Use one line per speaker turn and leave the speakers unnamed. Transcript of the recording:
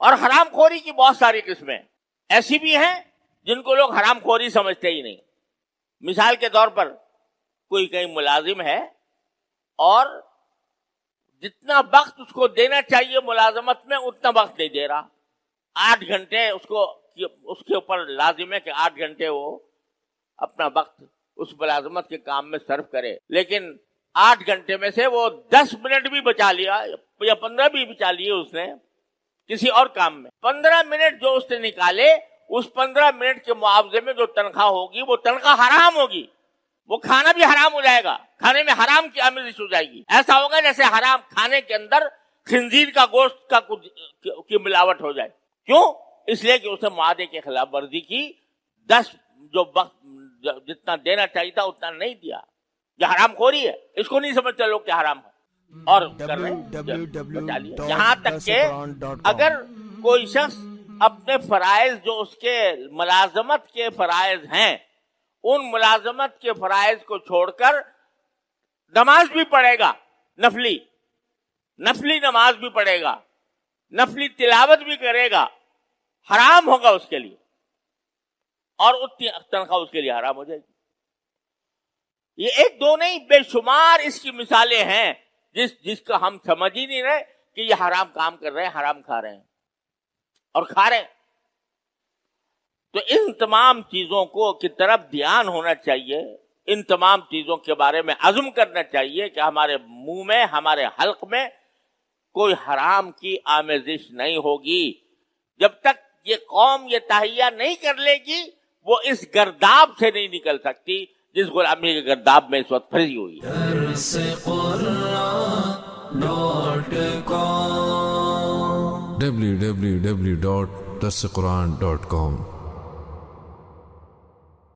اور حرام خوری کی بہت ساری قسمیں ایسی بھی ہیں جن کو لوگ حرام خوری سمجھتے ہی نہیں. مثال کے طور پر کوئی کہیں ملازم ہے اور جتنا وقت اس کو دینا چاہیے ملازمت میں اتنا وقت نہیں دے رہا. 8 گھنٹے اس کے اوپر لازم ہے کہ 8 گھنٹے وہ اپنا وقت اس ملازمت کے کام میں صرف کرے, لیکن 8 گھنٹے میں سے وہ 10 منٹ بھی بچا لیا یا 15 بھی بچا لیے اس نے کسی اور کام میں. 15 منٹ جو اس نے نکالے, اس 15 منٹ کے معاوضے میں جو تنخواہ ہوگی وہ تنخواہ حرام ہوگی. وہ کھانا بھی حرام ہو جائے گا, کھانے میں حرام کی آمیزش ہو جائے گی. ایسا ہوگا جیسے حرام کھانے کے اندر خنزیر کا گوشت کی ملاوٹ ہو جائے. کیوں؟ اس لیے کہ اس نے معاہدے کی خلاف ورزی کی. 10 جو وقت جتنا دینا چاہیے تھا اتنا نہیں دیا. یہ حرام خوری ہے, اس کو نہیں سمجھتے لوگ کہ حرام ہے اور کر رہے ہیں. یہاں تک کہ اگر کوئی شخص اپنے فرائض جو اس کے ملازمت کے فرائض ہیں ان ملازمت کے فرائض کو چھوڑ کر نماز بھی پڑھے گا, نفلی نماز بھی پڑھے گا, نفلی تلاوت بھی کرے گا, حرام ہوگا اس کے لیے اور اتنی تنخواہ اس کے لیے حرام ہو جائے گی. یہ ایک دو نہیں بے شمار اس کی مثالیں ہیں جس کا ہم سمجھ ہی نہیں رہے کہ یہ حرام کام کر رہے ہیں, حرام کھا رہے ہیں اور کھا رہے ہیں. تو ان تمام چیزوں کی طرف دھیان ہونا چاہیے, ان تمام چیزوں کے بارے میں عزم کرنا چاہیے کہ ہمارے منہ میں, ہمارے حلق میں کوئی حرام کی آمیزش نہیں ہوگی. جب تک یہ قوم یہ تہیہ نہیں کر لے گی وہ اس گرداب سے نہیں نکل سکتی جس غلامی کے گرداب میں اس وقت پھنسی ہوئی ہے.
www.darsequran.com